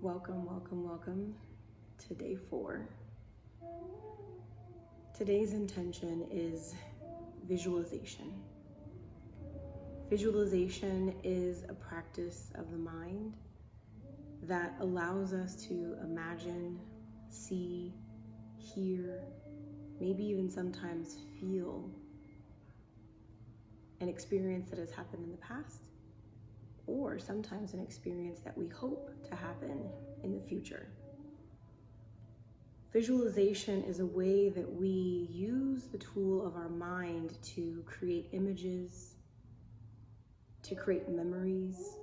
Welcome to day 4. Today's intention is visualization. Visualization is a practice of the mind that allows us to imagine, see, hear, maybe even sometimes feel an experience that has happened in the past, or sometimes an experience that we hope to happen in the future. Visualization is a way that we use the tool of our mind to create images, to create memories,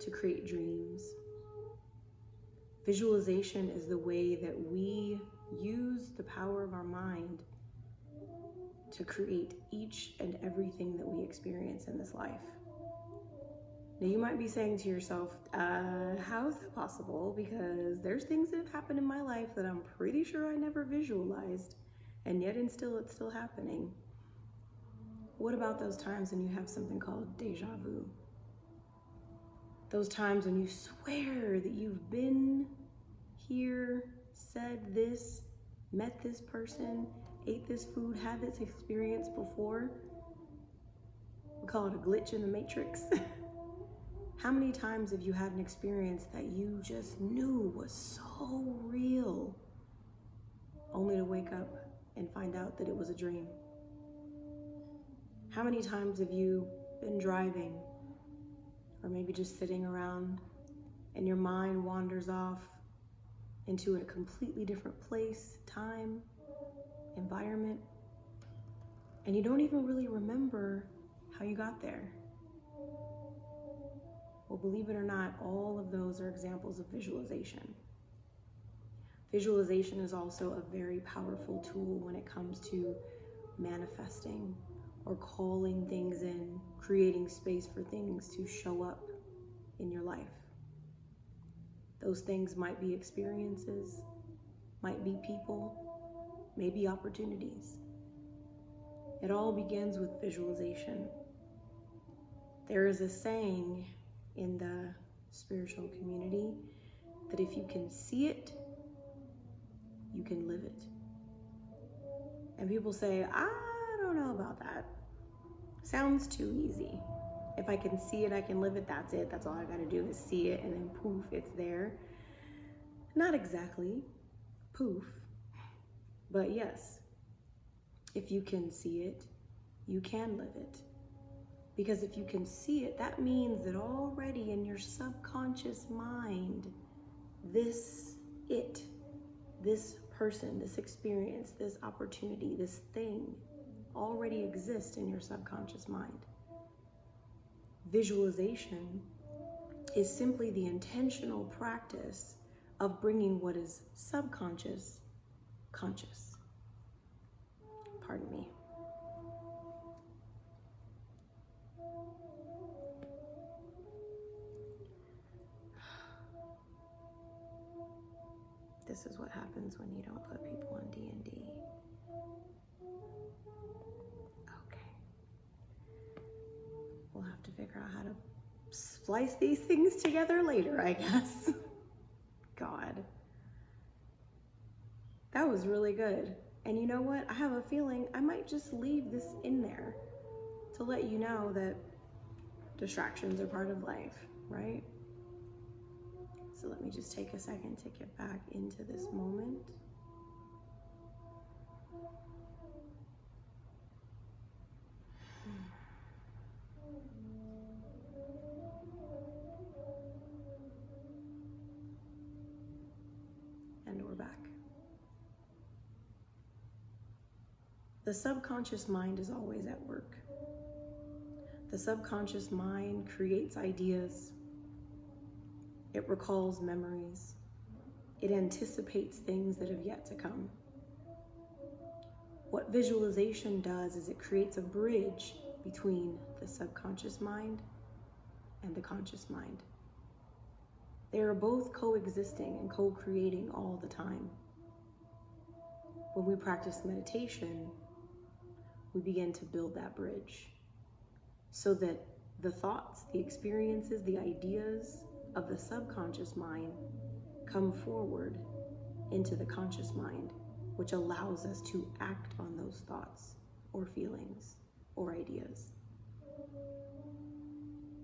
to create dreams. Visualization is the way that we use the power of our mind to create each and everything that we experience in this life. Now you might be saying to yourself, how is that possible? Because there's things that have happened in my life that I'm pretty sure I never visualized, and yet it's still happening. What about those times when you have something called deja vu? Those times when you swear that you've been here, said this, met this person, ate this food, had this experience before. We call it a glitch in the matrix. How many times have you had an experience that you just knew was so real, only to wake up and find out that it was a dream? How many times have you been driving, or maybe just sitting around, and your mind wanders off into a completely different place, time, environment, and you don't even really remember how you got there? Well, believe it or not, all of those are examples of visualization. Visualization is also a very powerful tool when it comes to manifesting or calling things in, creating space for things to show up in your life. Those things might be experiences, might be people, maybe opportunities. It all begins with visualization. There is a saying in the spiritual community that if you can see it, you can live it. And people say, I don't know about that. Sounds too easy. If I can see it, I can live it. That's it. That's all I gotta do is see it, and then poof, it's there. Not exactly poof, but yes, if you can see it, you can live it. Because if you can see it, that means that already in your subconscious mind, this person, this experience, this opportunity, this thing already exists in your subconscious mind. Visualization is simply the intentional practice of bringing what is subconscious conscious. Pardon me. This is what happens when you don't put people on D&D. Okay. We'll have to figure out how to splice these things together later, I guess. God. That was really good. And you know what? I have a feeling I might just leave this in there to let you know that distractions are part of life, right? So let me just take a second to get back into this moment. And we're back. The subconscious mind is always at work. The subconscious mind creates ideas. It recalls memories. It anticipates things that have yet to come. What visualization does is it creates a bridge between the subconscious mind and the conscious mind. They are both coexisting and co-creating all the time. When we practice meditation, we begin to build that bridge so that the thoughts, the experiences, the ideas of the subconscious mind come forward into the conscious mind, which allows us to act on those thoughts or feelings or ideas.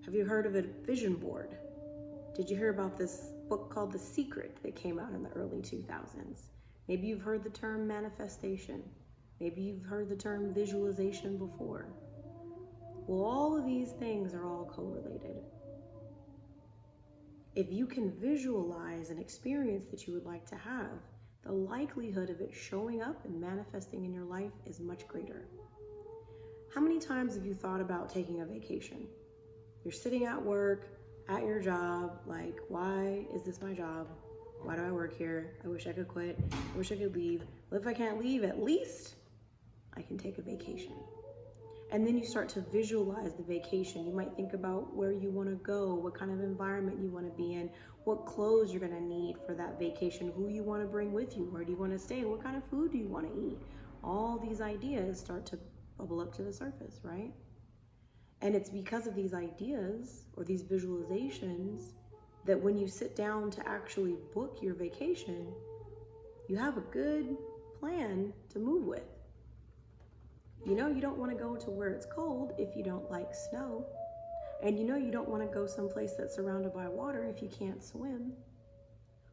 Have you heard of a vision board? Did you hear about this book called The Secret that came out in the early 2000s? Maybe you've heard the term manifestation. Maybe you've heard the term visualization before. Well, all of these things are all correlated. If you can visualize an experience that you would like to have, the likelihood of it showing up and manifesting in your life is much greater. How many times have you thought about taking a vacation? You're sitting at work, at your job, like, why is this my job? Why do I work here? I wish I could quit. I wish I could leave. Well, if I can't leave, at least I can take a vacation. And then you start to visualize the vacation. You might think about where you want to go, what kind of environment you want to be in, what clothes you're going to need for that vacation, who you want to bring with you, where do you want to stay, what kind of food do you want to eat. All these ideas start to bubble up to the surface, right? And it's because of these ideas or these visualizations that when you sit down to actually book your vacation, you have a good plan to move with. You know you don't want to go to where it's cold if you don't like snow. And you know you don't want to go someplace that's surrounded by water if you can't swim.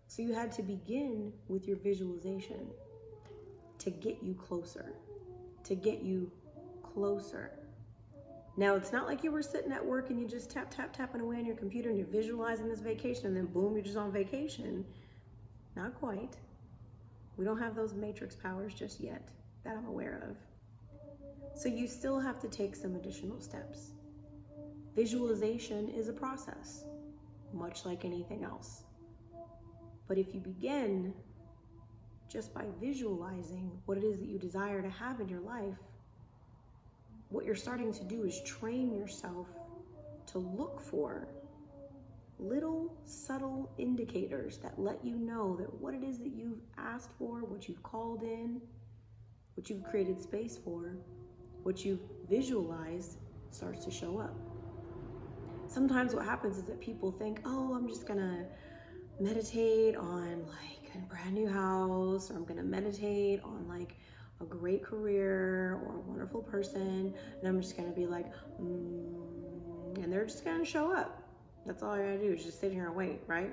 So you had to begin with your visualization to get you closer, to get you closer. Now, it's not like you were sitting at work and you just tapping away on your computer and you're visualizing this vacation and then boom, you're just on vacation. Not quite. We don't have those matrix powers just yet that I'm aware of. So you still have to take some additional steps. Visualization is a process, much like anything else. But if you begin just by visualizing what it is that you desire to have in your life, what you're starting to do is train yourself to look for little subtle indicators that let you know that what it is that you've asked for, what you've called in, what you've created space for, what you've visualized starts to show up. Sometimes what happens is that people think, oh, I'm just gonna meditate on like a brand new house, or I'm gonna meditate on like a great career or a wonderful person, and I'm just gonna be like, and they're just gonna show up. That's all I gotta do is just sit here and wait, right?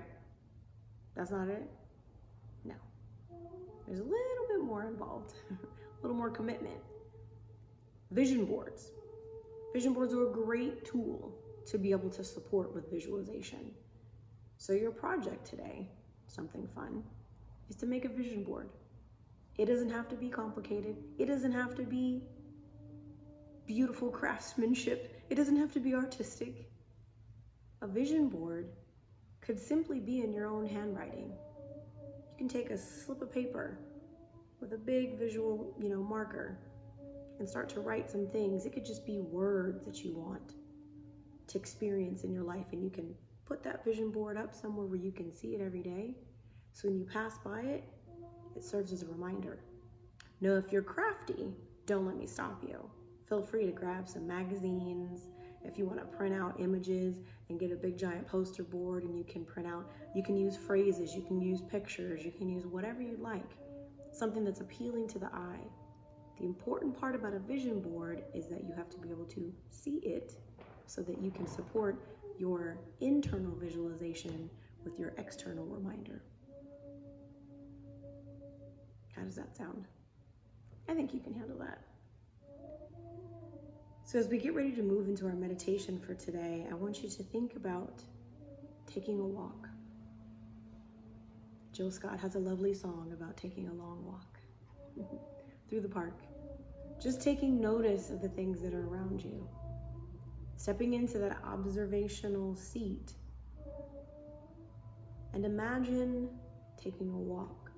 That's not it? No. There's a little bit more involved, a little more commitment. Vision boards. Vision boards are a great tool to be able to support with visualization. So your project today, something fun, is to make a vision board. It doesn't have to be complicated. It doesn't have to be beautiful craftsmanship. It doesn't have to be artistic. A vision board could simply be in your own handwriting. You can take a slip of paper with a big visual, marker and start to write some things. It could just be words that you want to experience in your life, and you can put that vision board up somewhere where you can see it every day. So when you pass by it, it serves as a reminder. Now, if you're crafty, don't let me stop you. Feel free to grab some magazines. If you want to print out images and get a big giant poster board and you can print out, you can use phrases, you can use pictures, you can use whatever you'd like. Something that's appealing to the eye. The important part about a vision board is that you have to be able to see it so that you can support your internal visualization with your external reminder. How does that sound? I think you can handle that. So as we get ready to move into our meditation for today, I want you to think about taking a walk. Jill Scott has a lovely song about taking a long walk through the park. Just taking notice of the things that are around you. Stepping into that observational seat. And imagine taking a walk.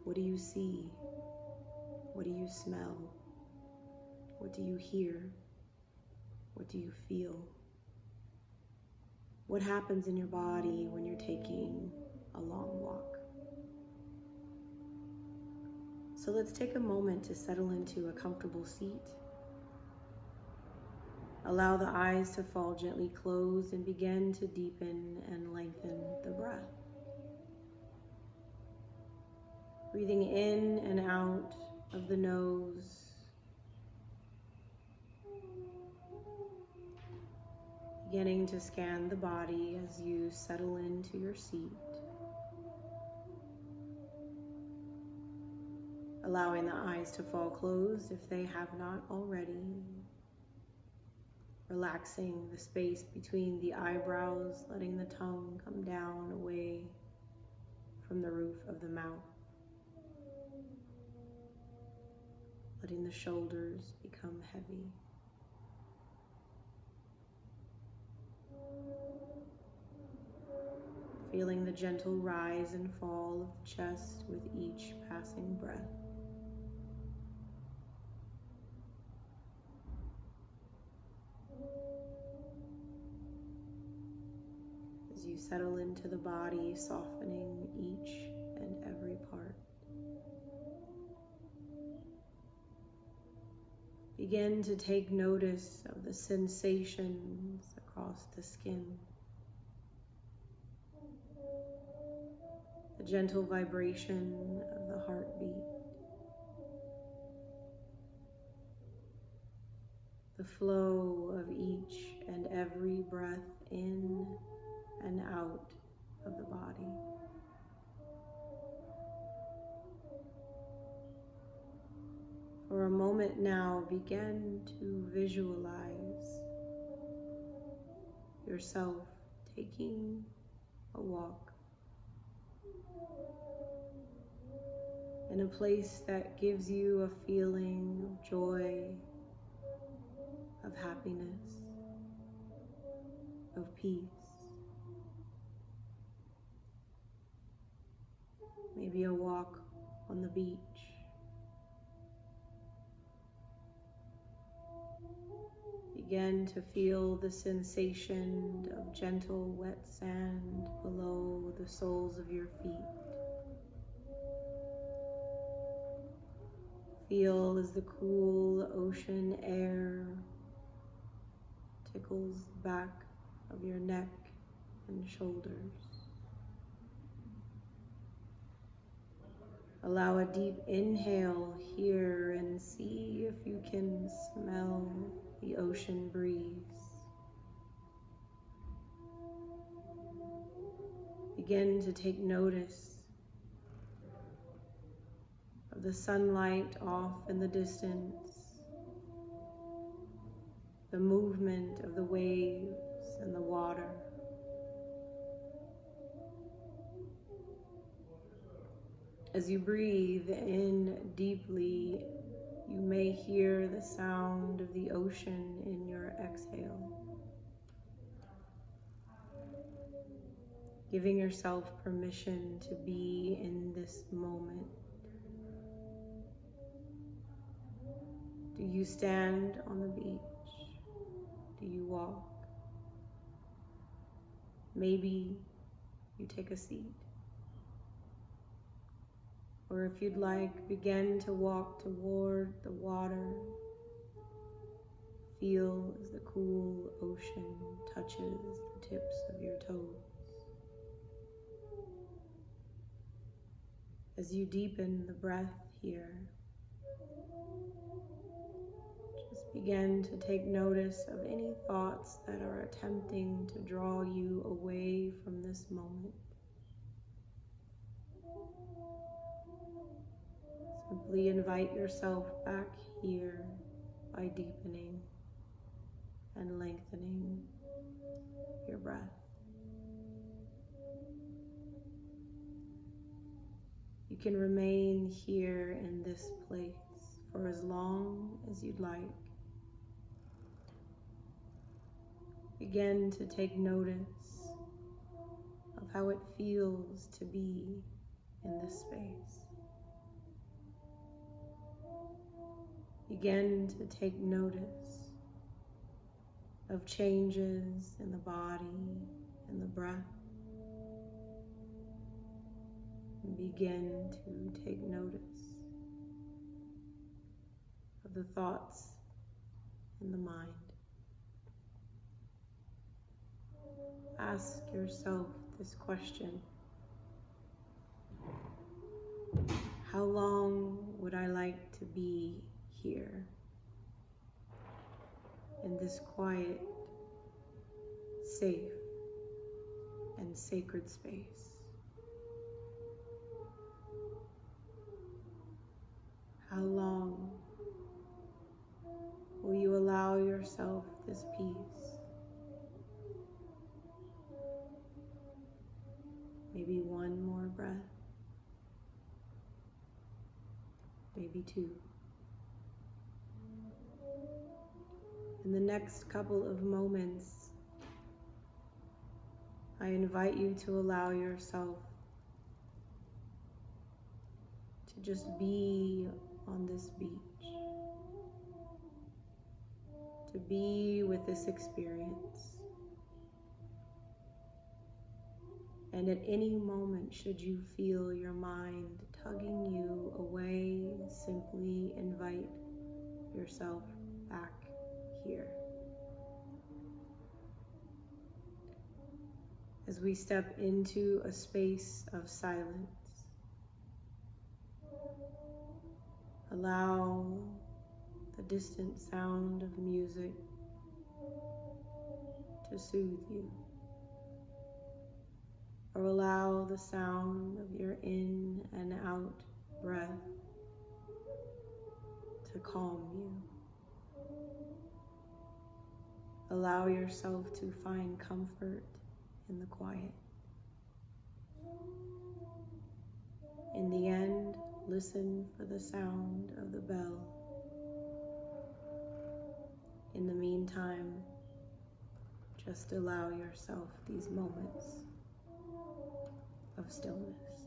What do you see? What do you smell? What do you hear? What do you feel? What happens in your body when you're taking a long walk? So let's take a moment to settle into a comfortable seat. Allow the eyes to fall gently closed and begin to deepen and lengthen the breath. Breathing in and out of the nose. Beginning to scan the body as you settle into your seat. Allowing the eyes to fall closed if they have not already. Relaxing the space between the eyebrows, letting the tongue come down away from the roof of the mouth. Letting the shoulders become heavy. Feeling the gentle rise and fall of the chest with each passing breath. As you settle into the body, softening each and every part. Begin to take notice of the sensations across the skin. The gentle vibration of the heartbeat. The flow of each and every breath in and out of the body. For a moment now, begin to visualize yourself taking a walk in a place that gives you a feeling of joy, of happiness, of peace. Maybe a walk on the beach. Begin to feel the sensation of gentle wet sand below the soles of your feet. Feel as the cool ocean air tickles the back of your neck and shoulders. Allow a deep inhale here and see if you can smell the ocean breeze. Begin to take notice of the sunlight off in the distance, the movement of the waves and the water. As you breathe in deeply, you may hear the sound of the ocean in your exhale. Giving yourself permission to be in this moment. Do you stand on the beach? Do you walk? Maybe you take a seat. Or if you'd like, begin to walk toward the water. Feel as the cool ocean touches the tips of your toes. As you deepen the breath here, just begin to take notice of any thoughts that are attempting to draw you away from this moment. Simply invite yourself back here by deepening and lengthening your breath. You can remain here in this place for as long as you'd like. Begin to take notice of how it feels to be in this space. Begin to take notice of changes in the body and the breath. And begin to take notice of the thoughts in the mind. ask yourself this question. How long would I like to be here in this quiet, safe, and sacred space? How long will you allow yourself this peace? Maybe one more breath, maybe two. In the next couple of moments, I invite you to allow yourself to just be on this beach, to be with this experience. And at any moment, should you feel your mind tugging you away, simply invite yourself back here. As we step into a space of silence, allow the distant sound of music to soothe you, or allow the sound of your in and out breath to calm you. Allow yourself to find comfort in the quiet. In the end, listen for the sound of the bell. In the meantime, just allow yourself these moments of stillness.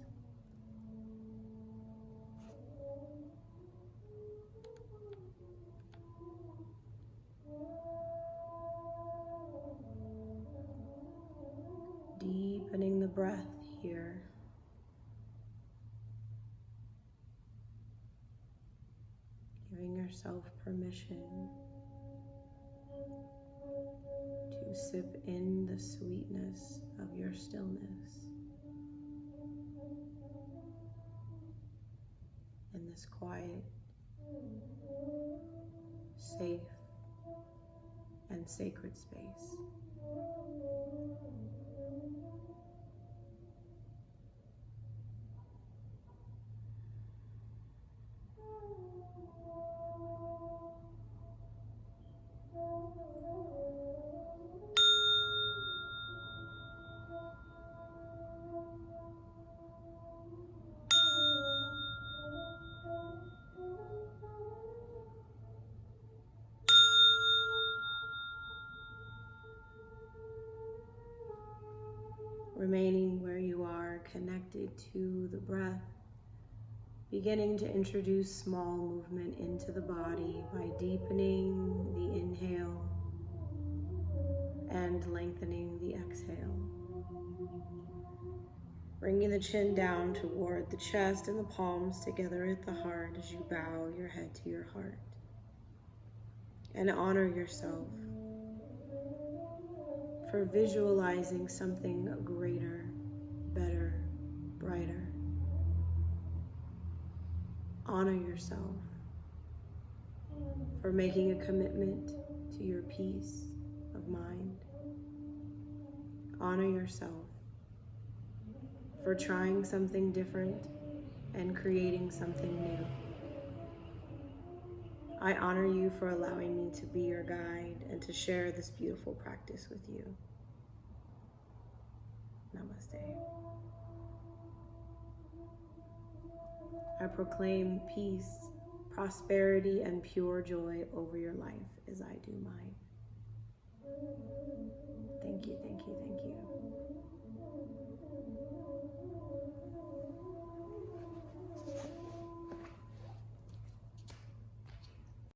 Deepening the breath here. Giving yourself permission to sip in the sweetness of your stillness in this quiet, safe, and sacred space. Remaining where you are, connected to the breath, beginning to introduce small movement into the body by deepening the inhale and lengthening the exhale. Bringing the chin down toward the chest and the palms together at the heart as you bow your head to your heart. And honor yourself for visualizing something greater, better, brighter. Honor yourself for making a commitment to your peace of mind. Honor yourself for trying something different and creating something new. I honor you for allowing me to be your guide and to share this beautiful practice with you. Namaste. I proclaim peace, prosperity, and pure joy over your life as I do mine. Thank you.